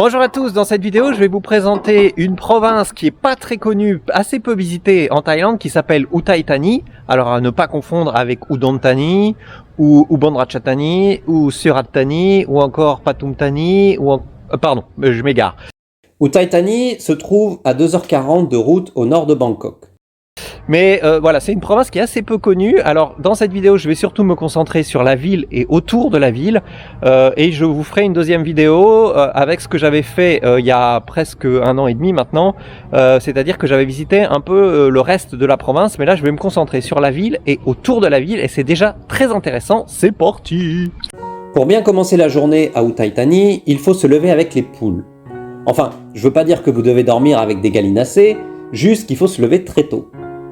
Bonjour à tous, dans cette vidéo je vais vous présenter une province qui est pas très connue, assez peu visitée en Thaïlande, qui s'appelle Uthai Thani. Alors à ne pas confondre avec Udon Thani, ou Ubon Ratchathani, ou Surat Thani, ou encore Pathum Thani, pardon, je m'égare. Uthai Thani se trouve à 2h40 de route au nord de Bangkok. Mais voilà, c'est une province qui est assez peu connue. Alors dans cette vidéo, je vais surtout me concentrer sur la ville et autour de la ville. Et je vous ferai une deuxième vidéo avec ce que j'avais fait il y a presque 1 an et demi maintenant. C'est-à-dire que j'avais visité un peu le reste de la province. Mais là, je vais me concentrer sur la ville et autour de la ville. Et c'est déjà très intéressant. C'est parti! Pour bien commencer la journée à Uthai Thani, il faut se lever avec les poules. Enfin, je veux pas dire que vous devez dormir avec des gallinacés, juste qu'il faut se lever très tôt.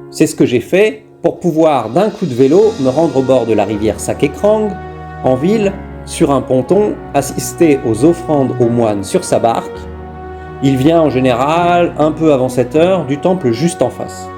C'est ce que j'ai fait pour pouvoir d'un coup de vélo me rendre au bord de la rivière Sakekrang, en ville, sur un ponton, assister aux offrandes aux moines sur sa barque. Il vient en général un peu avant 7 h du temple juste en face.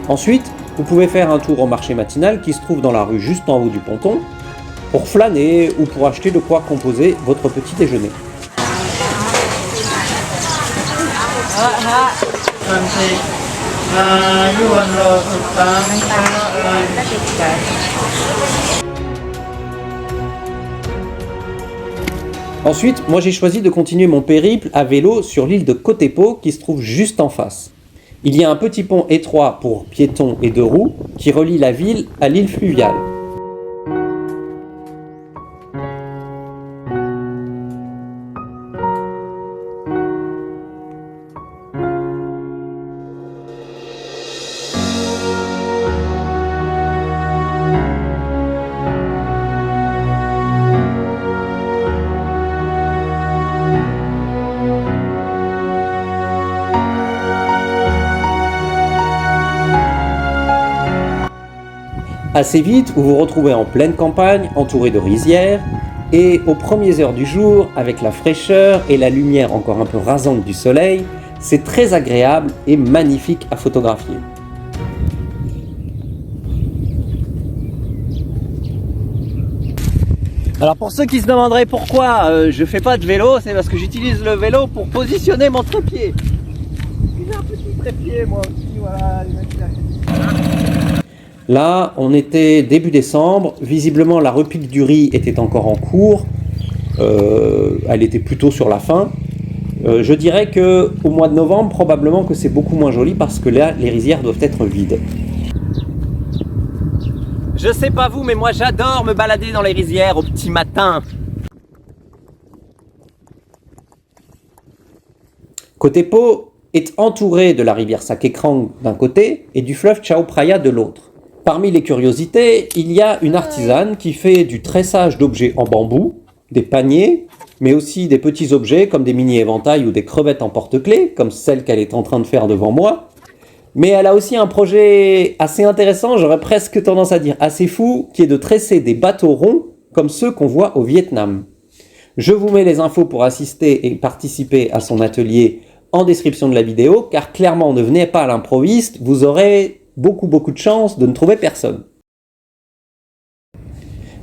Ensuite, vous pouvez faire un tour au marché matinal qui se trouve dans la rue juste en haut du ponton, pour flâner ou pour acheter de quoi composer votre petit déjeuner. Ensuite, moi j'ai choisi de continuer mon périple à vélo sur l'île de Koh Teppo qui se trouve juste en face. Il y a un petit pont étroit pour piétons et deux roues qui relie la ville à l'île fluviale. Assez vite, vous vous retrouvez en pleine campagne, entouré de rizières, et aux premières heures du jour, avec la fraîcheur et la lumière encore un peu rasante du soleil, c'est très agréable et magnifique à photographier. Alors pour ceux qui se demanderaient pourquoi je fais pas de vélo, c'est parce que j'utilise le vélo pour positionner mon trépied. J'ai un petit trépied moi aussi, voilà, les mecs là. Là, on était début décembre, visiblement la repique du riz était encore en cours, elle était plutôt sur la fin. Je dirais qu'au mois de novembre, probablement que c'est beaucoup moins joli parce que là, les rizières doivent être vides. Je sais pas vous, mais moi j'adore me balader dans les rizières au petit matin. Koh Teppo est entouré de la rivière Sakekrang d'un côté et du fleuve Chao Phraya de l'autre. Parmi les curiosités, il y a une artisane qui fait du tressage d'objets en bambou, des paniers, mais aussi des petits objets comme des mini-éventails ou des crevettes en porte-clés, comme celle qu'elle est en train de faire devant moi. Mais elle a aussi un projet assez intéressant, j'aurais presque tendance à dire assez fou, qui est de tresser des bateaux ronds comme ceux qu'on voit au Vietnam. Je vous mets les infos pour assister et participer à son atelier en description de la vidéo, car clairement ne venez pas à l'improviste, vous aurez beaucoup de chance de ne trouver personne.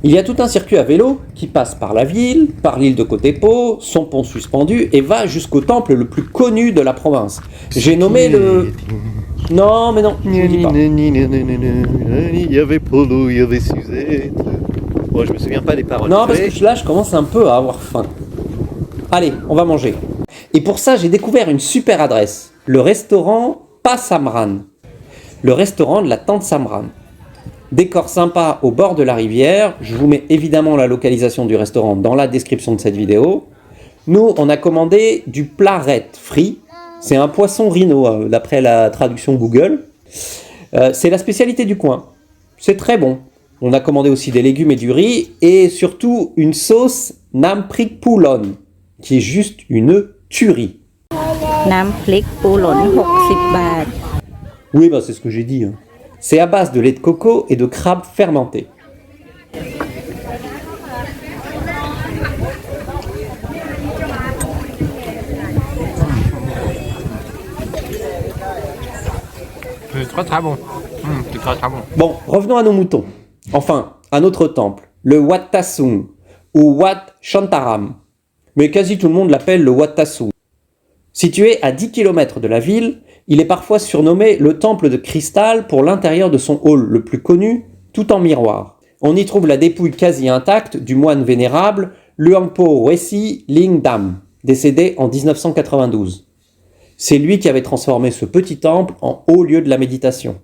Il y a tout un circuit à vélo qui passe par la ville, par l'île de Koh Teppo, son pont suspendu et va jusqu'au temple le plus connu de la province. J'ai nommé le... Non, mais non, je ne dis pas. Il y avait Polo, il y avait Suzette. Bon, je me souviens pas des paroles. Non, parce que là, je commence un peu à avoir faim. Allez, on va manger. Et pour ça, j'ai découvert une super adresse. Le restaurant Pa Samran. Le restaurant de la tante Samran. Décor sympa au bord de la rivière. Je vous mets évidemment la localisation du restaurant dans la description de cette vidéo. Nous, on a commandé du plaret frit. C'est un poisson rhino, d'après la traduction Google. C'est la spécialité du coin. C'est très bon. On a commandé aussi des légumes et du riz, et surtout une sauce Nam Prik Pulon. qui est juste une tuerie. น้ำพริกปูหล่น60 บาท Oui, bah c'est ce que j'ai dit. Hein. C'est à base de lait de coco et de crabe fermenté. C'est très très bon. C'est très très bon. Bon, revenons à nos moutons. Enfin, à notre temple, le Wat Tasung ou Wat Shantaram. Mais quasi tout le monde l'appelle le Wat Tasung. Situé à 10 km de la ville, il est parfois surnommé le temple de cristal pour l'intérieur de son hall le plus connu, tout en miroir. On y trouve la dépouille quasi intacte du moine vénérable Luangpo Wesi Lingdam, décédé en 1992. C'est lui qui avait transformé ce petit temple en haut lieu de la méditation.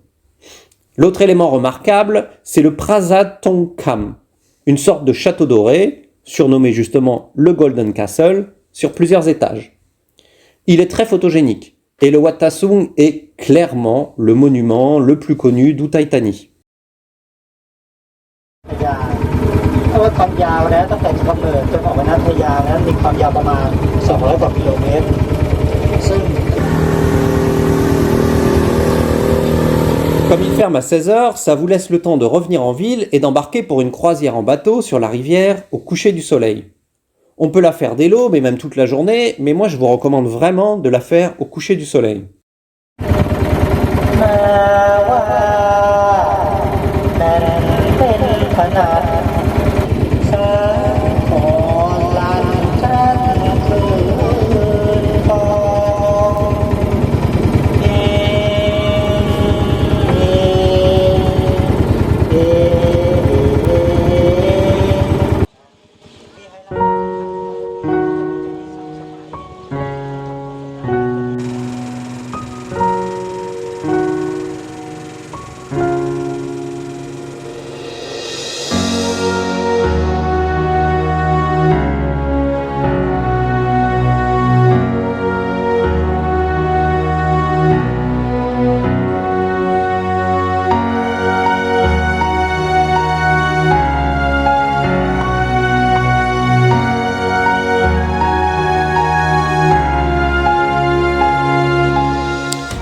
L'autre élément remarquable, c'est le Prasad Tongkham, une sorte de château doré, surnommé justement le Golden Castle, sur plusieurs étages. Il est très photogénique, et le Wat Tasung est clairement le monument le plus connu d'Uthai Thani. ถ้าว่าความยาวนะตั้งแต่กำเนิดจนออกไปนัทยานั้นมีความยาวประมาณ200 กว่ากิโลเมตรซึ่ง Comme il ferme à 16h, ça vous laisse le temps de revenir en ville et d'embarquer pour une croisière en bateau sur la rivière au coucher du soleil. On peut la faire dès l'aube et même toute la journée, mais moi je vous recommande vraiment de la faire au coucher du soleil.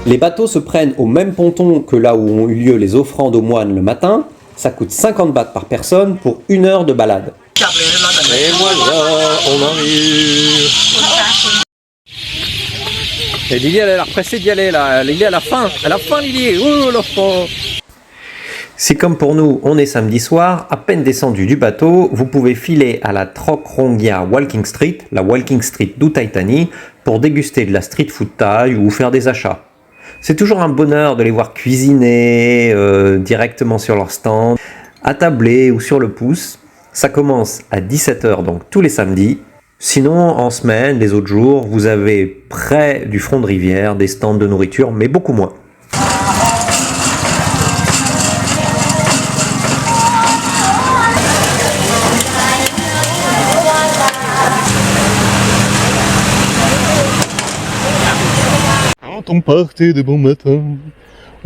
Les bateaux se prennent au même ponton que là où ont eu lieu les offrandes aux moines le matin. Ça coûte 50 bahts par personne pour 1 heure de balade. Et voilà, on arrive. Et Lily, elle a l'air pressée d'y aller là. Lily, à la fin, Lily. Ouh, l'enfant. Si comme pour nous, on est samedi soir, à peine descendu du bateau, vous pouvez filer à la Trok Rongya Walking Street, la Walking Street d'Uthai Thani, pour déguster de la street food thaï ou faire des achats. C'est toujours un bonheur de les voir cuisiner directement sur leur stand, attablés ou sur le pouce. Ça commence à 17h donc tous les samedis. Sinon, en semaine, les autres jours, vous avez près du front de rivière des stands de nourriture, mais beaucoup moins. Quand on partait de bon matin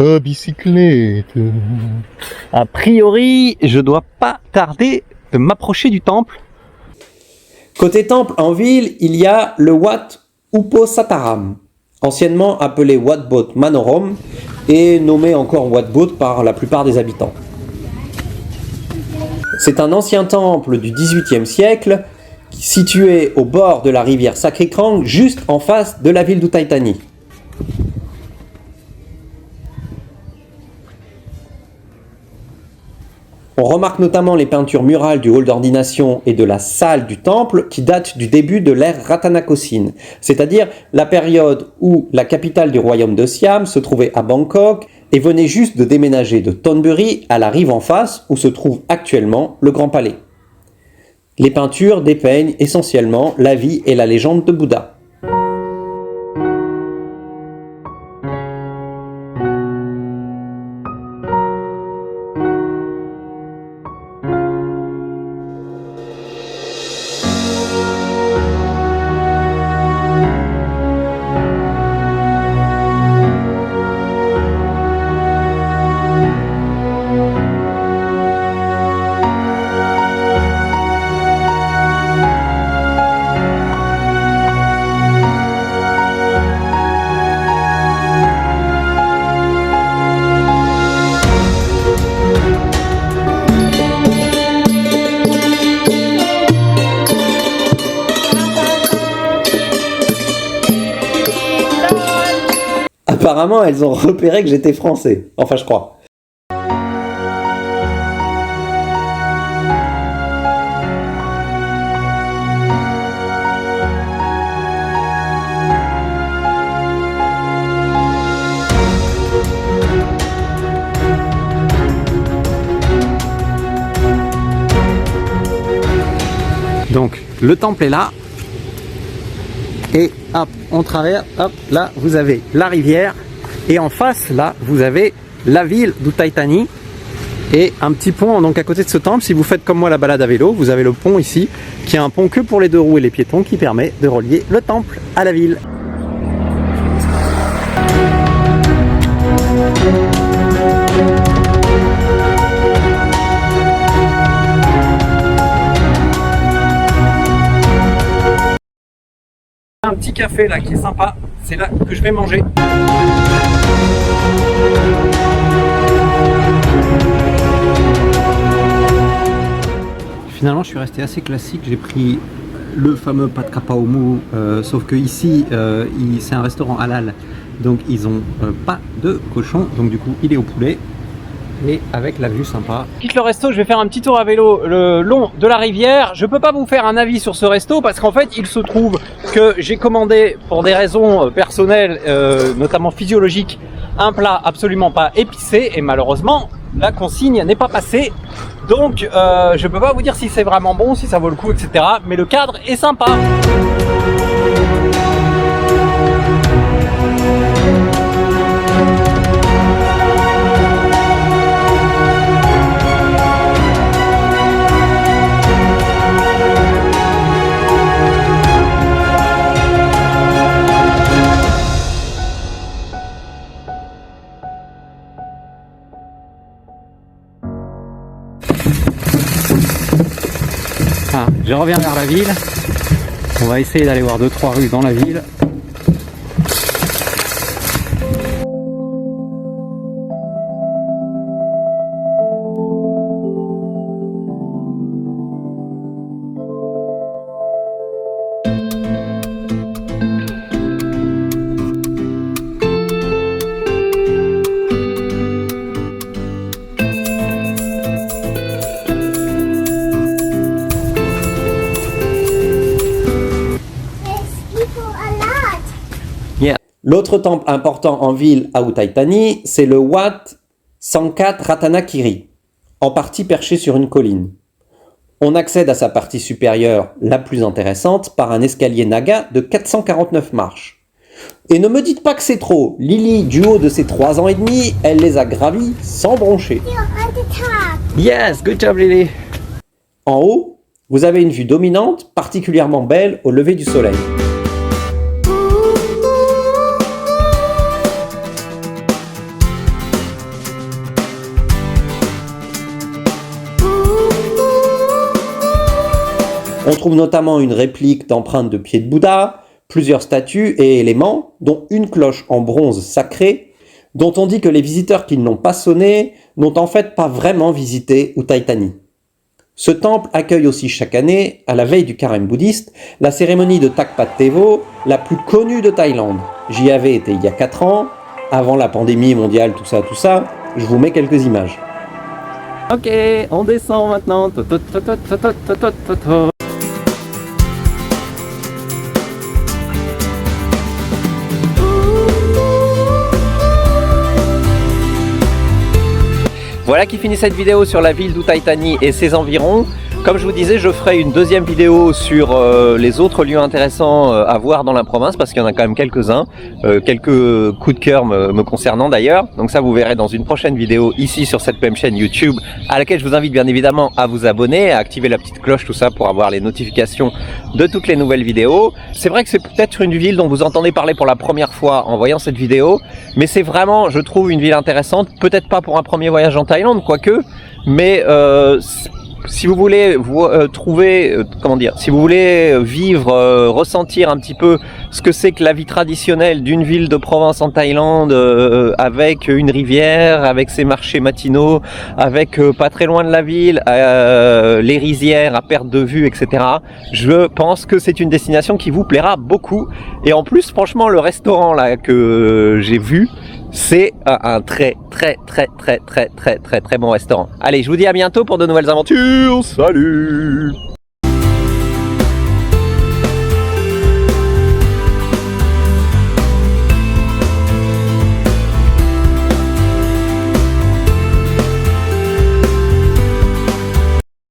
à bicyclette. A priori, je dois pas tarder de m'approcher du temple. Côté temple en ville, il y a le Wat Uposataram, anciennement appelé Wat Bot Manorom et nommé encore Wat Bot par la plupart des habitants. C'est un ancien temple du XVIIIe siècle situé au bord de la rivière Sakri Krang, juste en face de la ville d'Uthai Thani. On remarque notamment les peintures murales du hall d'ordination et de la salle du temple qui datent du début de l'ère Rattanakosin, c'est-à-dire la période où la capitale du royaume de Siam se trouvait à Bangkok et venait juste de déménager de Thonburi à la rive en face où se trouve actuellement le Grand Palais. Les peintures dépeignent essentiellement la vie et la légende de Bouddha. Apparemment, elles ont repéré que j'étais français. Enfin, je crois. Donc le temple est là et hop on traverse, hop là vous avez la rivière et en face là vous avez la ville d'Uthai Thani et un petit pont donc à côté de ce temple. Si vous faites comme moi la balade à vélo, vous avez le pont ici qui est un pont que pour les 2 roues et les piétons qui permet de relier le temple à la ville. Un petit café là qui est sympa, c'est là que je vais manger. Finalement je suis resté assez classique, j'ai pris le fameux pad krapao mou, sauf que ici c'est un restaurant halal, donc ils ont pas de cochon, donc du coup il est au poulet. Et avec la vue sympa. Quitte le resto, je vais faire un petit tour à vélo le long de la rivière. Je peux pas vous faire un avis sur ce resto parce qu'en fait il se trouve que j'ai commandé pour des raisons personnelles, notamment physiologiques, un plat absolument pas épicé et malheureusement la consigne n'est pas passée. Donc je peux pas vous dire si c'est vraiment bon, si ça vaut le coup, etc. Mais le cadre est sympa. Ah, je reviens vers la ville. On va essayer d'aller voir 2-3 rues dans la ville. L'autre temple important en ville à Uthai Thani, c'est le Wat Sankhat Ratanakiri, en partie perché sur une colline. On accède à sa partie supérieure, la plus intéressante, par un escalier naga de 449 marches. Et ne me dites pas que c'est trop, Lily, du haut de ses 3 ans et demi, elle les a gravis sans broncher. Yes, good job Lily. En haut, vous avez une vue dominante, particulièrement belle au lever du soleil. On trouve notamment une réplique d'empreintes de pieds de Bouddha, plusieurs statues et éléments, dont une cloche en bronze sacrée, dont on dit que les visiteurs qui ne l'ont pas sonnée n'ont en fait pas vraiment visité Uthai Thani. Ce temple accueille aussi chaque année, à la veille du carême bouddhiste, la cérémonie de Thakpat Tevo, la plus connue de Thaïlande. J'y avais été il y a 4 ans, avant la pandémie mondiale, tout ça, je vous mets quelques images. Ok, on descend maintenant. Voilà qui finit cette vidéo sur la ville d'Uthai Thani et ses environs. Comme je vous disais, je ferai une deuxième vidéo sur les autres lieux intéressants à voir dans la province, parce qu'il y en a quand même quelques-uns, quelques coups de cœur me concernant d'ailleurs. Donc ça, vous verrez dans une prochaine vidéo ici sur cette même chaîne YouTube, à laquelle je vous invite bien évidemment à vous abonner, à activer la petite cloche, tout ça pour avoir les notifications de toutes les nouvelles vidéos. C'est vrai que c'est peut-être une ville dont vous entendez parler pour la première fois en voyant cette vidéo, mais c'est vraiment, je trouve, une ville intéressante. Peut-être pas pour un premier voyage en Thaïlande, quoique, mais si vous voulez si vous voulez vivre, ressentir un petit peu ce que c'est que la vie traditionnelle d'une ville de Provence en Thaïlande, avec une rivière, avec ses marchés matinaux, avec pas très loin de la ville, les rizières à perte de vue, etc. Je pense que c'est une destination qui vous plaira beaucoup. Et en plus, franchement, le restaurant là que j'ai vu, c'est un très bon restaurant. Allez, je vous dis à bientôt pour de nouvelles aventures. Salut.